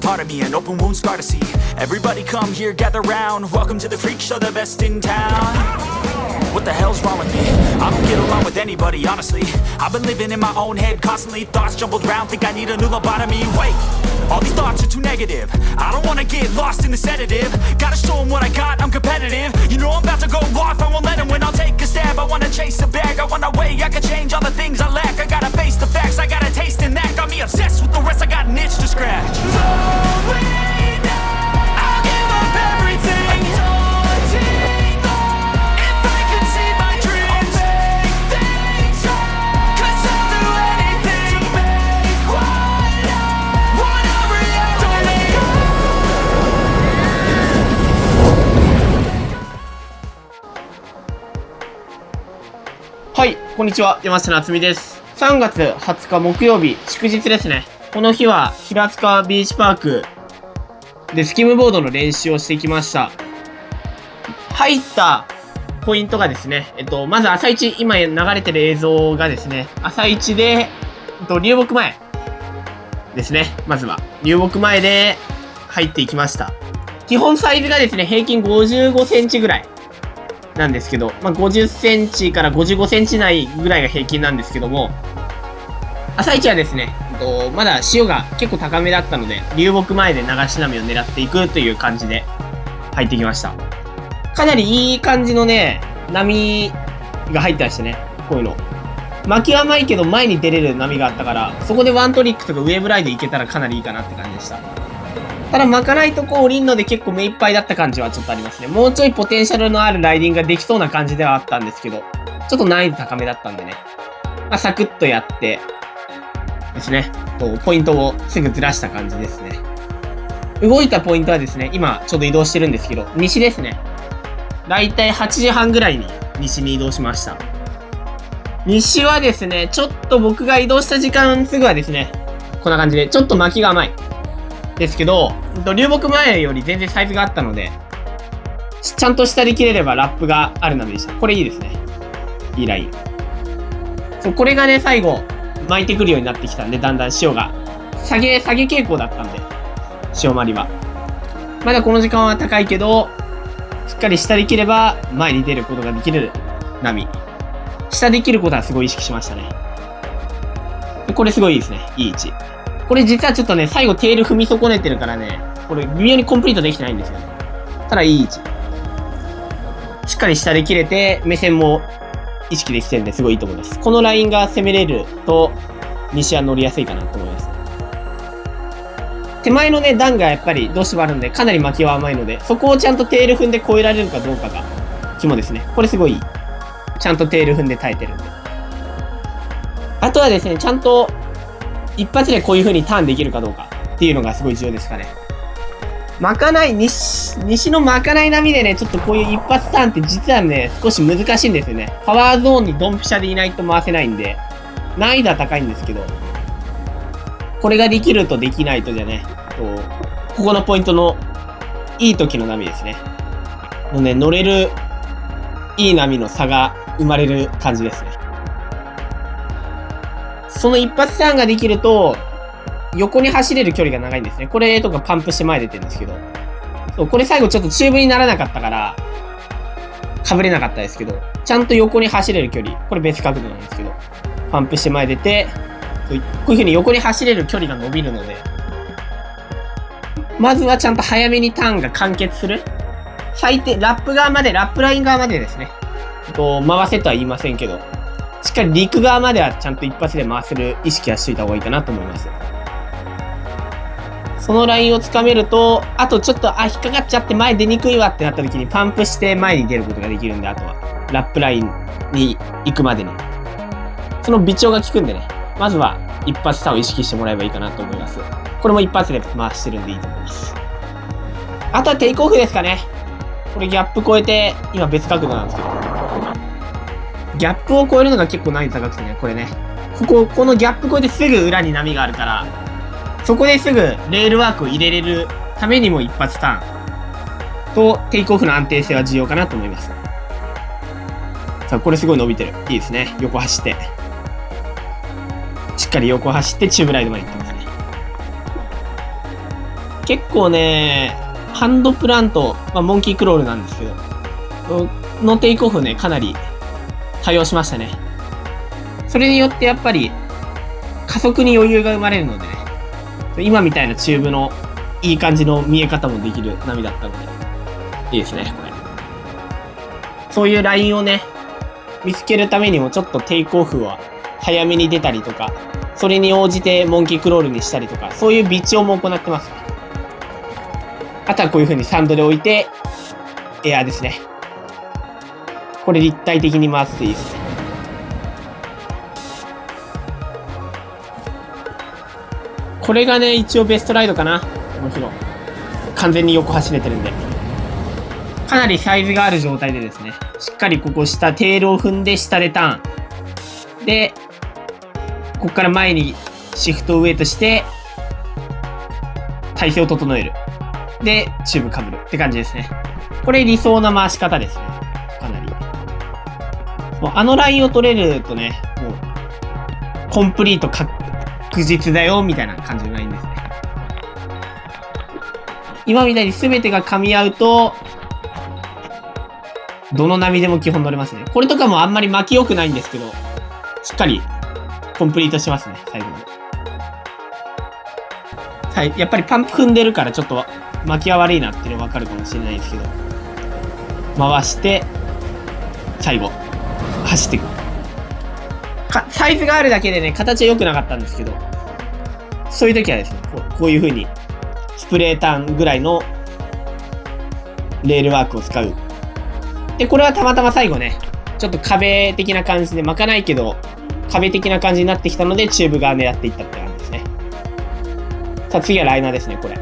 part of me, an open wound scar to see. Everybody come here, gather round. Welcome to the freak show, the best in town. What the hell's wrong with me? I don't get along with anybody, honestly. I've been living in my own head constantly. Thoughts jumbled round, think I need a new lobotomy. Wait, all these thoughts are too negative. I don't wanna get lost in the sedative. Gotta show them what I got, I'm competitive. You know I'm about to go off, I won't let them win. I'll take a stab, I wanna chase the bag. I wanna weigh, I can change all the things I lack. I gotta face the facts, I got a taste in that. Got me obsessed with the rest, I got an itch to scratch. No way now, I'll give up everything.はい、こんにちは、山下夏美です。3月20日木曜日、祝日ですね。この日は平塚ビーチパークでスキムボードの練習をしてきました。入ったポイントがですね、まず朝一、今流れてる映像がですね、朝一で、流木前ですね。まずは流木前で入っていきました。基本サイズがですね、平均55センチぐらいなんですけど、50センチから55センチ内ぐらいが平均なんですけども、朝一はですね、まだ潮が結構高めだったので、流木前で流し波を狙っていくという感じで入ってきました。かなりいい感じのね、波が入ってましたね。こういうの。巻きは甘いけど前に出れる波があったから、そこでワントリックとかウェーブライドいけたらかなりいいかなって感じでした。ただ巻かないとこう降りんので結構目いっぱいだった感じはちょっとありますね。もうちょいポテンシャルのあるライディングができそうな感じではあったんですけど、ちょっと難易度高めだったんでね。サクッとやってですね、ポイントをすぐずらした感じですね。動いたポイントはですね、今ちょっと移動してるんですけど、西ですね。だいたい8時半ぐらいに西に移動しました。西はですね、ちょっと僕が移動した時間すぐはですね、こんな感じで、ちょっと巻きが甘い。ですけど、流木前より全然サイズがあったので、ちゃんと下で切れればラップがある波でした。これいいですね。いいライン。そう、これがね、最後、巻いてくるようになってきたんで、だんだん潮が、下げ傾向だったんで、潮まりは。まだこの時間は高いけど、しっかり下で切れば、前に出ることができる波。下で切ることはすごい意識しましたね。これすごいいいですね。いい位置。これ実はちょっとね、最後テール踏み損ねてるからね、これ微妙にコンプリートできてないんですよね。ただいい位置。しっかり下で切れて、目線も意識できてるんですごいいいと思います。このラインが攻めれると、西は乗りやすいかなと思います。手前のね、段がやっぱりどうしてもあるんで、かなり巻きは甘いので、そこをちゃんとテール踏んで越えられるかどうかが肝ですね。これすごいいい。ちゃんとテール踏んで耐えてるんで。あとはですね、ちゃんと、一発でこういう風にターンできるかどうかっていうのがすごい重要ですかね。西の巻かない波でね、ちょっとこういう一発ターンって実はね、少し難しいんですよね。パワーゾーンにドンピシャでいないと回せないんで、難易度は高いんですけど、これができるとできないとじゃね、ここのポイントのいい時の波ですね。もうね、乗れるいい波の差が生まれる感じですね。その一発ターンができると、横に走れる距離が長いんですね。これとかパンプして前出てるんですけど。そう、これ最後ちょっとチューブにならなかったから、被れなかったですけど、ちゃんと横に走れる距離、これ別角度なんですけど、パンプして前出て、こういう風に横に走れる距離が伸びるので、まずはちゃんと早めにターンが完結する。最低、ラップライン側までですね。回せとは言いませんけど、しっかり陸側まではちゃんと一発で回せる意識はしといた方がいいかなと思います。そのラインをつかめると、あとちょっと、引っかかっちゃって前出にくいわってなった時にパンプして前に出ることができるんで、あとは、ラップラインに行くまでに。その微調が効くんでね、まずは一発ターンを意識してもらえばいいかなと思います。これも一発で回してるんでいいと思います。あとはテイクオフですかね。これギャップ超えて、今別角度なんですけど、ギャップを超えるのが結構難易度高くてね、これね。このギャップ超えてすぐ裏に波があるから、そこですぐレールワークを入れれるためにも一発ターンとテイクオフの安定性は重要かなと思います。さあ、これすごい伸びてる。いいですね。横走って。しっかり横走ってチューブライドまで行ってますね。結構ね、ハンドプラント、モンキークロールなんですけど、のテイクオフね、かなり多用しましたね。それによってやっぱり加速に余裕が生まれるのでね、今みたいなチューブのいい感じの見え方もできる波だったので、いいですね、これ。そういうラインをね、見つけるためにもちょっとテイクオフは早めに出たりとか、それに応じてモンキークロールにしたりとか、そういう微調も行ってますね。あとはこういう風にサンドで置いて、エアーですね。これ立体的に回っていいですね。これがね、一応ベストライドかな。もちろん。完全に横走れてるんで。かなりサイズがある状態でですね、しっかりここ下、テールを踏んで下でターン。で、ここから前にシフトをウェイトして、体勢を整える。で、チューブかぶるって感じですね。これ理想な回し方ですね。かなり。もうあのラインを取れるとね、もう、コンプリート確実だよ、みたいな感じのラインですね。今みたいに全てが噛み合うと、どの波でも基本乗れますね。これとかもあんまり巻き良くないんですけど、しっかりコンプリートしますね、最後まで。はい、やっぱりパンプ踏んでるからちょっと巻きは悪いなっていうの分かるかもしれないですけど、回して、最後、走っていく。サイズがあるだけでね、形は良くなかったんですけど、そういう時はですね、こういう風に、スプレーターンぐらいのレールワークを使う。で、これはたまたま最後ね、ちょっと壁的な感じで、巻かないけど、壁的な感じになってきたので、チューブ側狙っていったって感じですね。さあ、次はライナーですね、これ。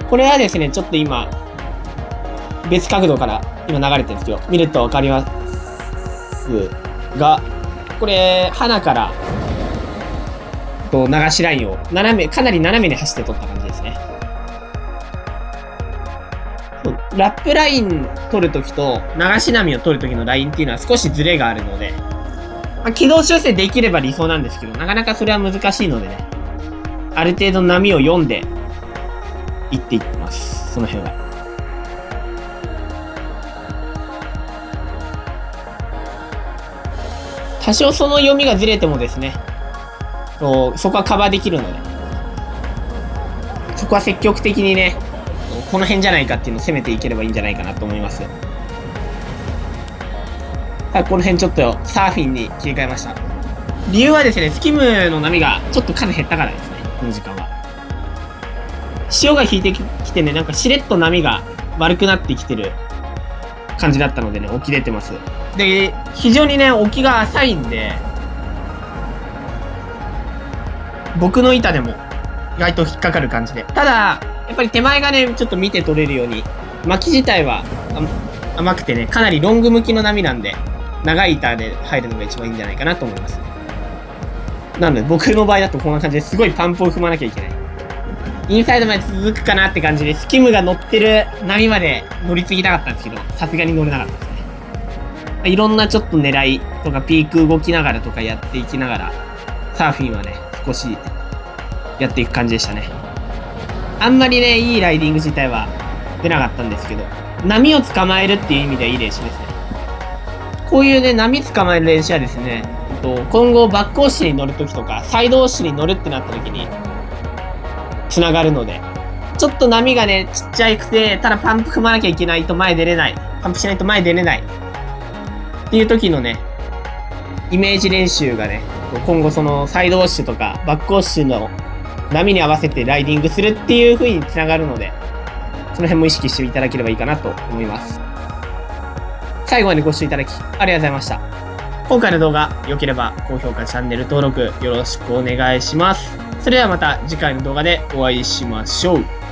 これはですね、ちょっと今、別角度から今流れてるんですけど、見るとわかりますが、これ、鼻から、流しラインをかなり斜めに走って取った感じですね。ラップライン取るときと流し波を取るときのラインっていうのは少しズレがあるので、軌道修正できれば理想なんですけど、なかなかそれは難しいのでね、ある程度波を読んでいっていってます、その辺は。多少その読みがずれてもですね、そこはカバーできるので、そこは積極的にね、この辺じゃないかっていうのを攻めていければいいんじゃないかなと思います。はい、この辺ちょっとサーフィンに切り替えました。理由はですね、スキムの波がちょっと数減ったからですね、この時間は。潮が引いてきてね、なんかしれっと波が悪くなってきてる感じだったのでね、沖出てます。で、非常にね、沖が浅いんで、僕の板でも意外と引っかかる感じで。ただ、やっぱり手前がね、ちょっと見て取れるように、巻き自体は甘くてね、かなりロング向きの波なんで、長い板で入るのが一番いいんじゃないかなと思います。なので、僕の場合だとこんな感じですごいパンプを踏まなきゃいけない。インサイドまで続くかなって感じで、スキムが乗ってる波まで乗り継ぎたかったんですけど、さすがに乗れなかったですね。いろんなちょっと狙いとか、ピーク動きながらとかやっていきながら、サーフィンはね、少しやっていく感じでしたね。あんまりね、いいライディング自体は出なかったんですけど、波を捕まえるっていう意味ではいい練習ですね。こういうね、波捕まえる練習はですね、今後バック押しに乗るときとか、サイド押しに乗るってなったときに、つながるので、ちょっと波がね、ちっちゃくて、ただパンプ踏まなきゃいけないと前出れない。パンプしないと前出れない。っていう時のね、イメージ練習がね、今後そのサイドウォッシュとかバックウォッシュの波に合わせてライディングするっていう風につながるので、その辺も意識していただければいいかなと思います。最後までご視聴いただきありがとうございました。今回の動画良ければ高評価、チャンネル登録よろしくお願いします。それではまた次回の動画でお会いしましょう。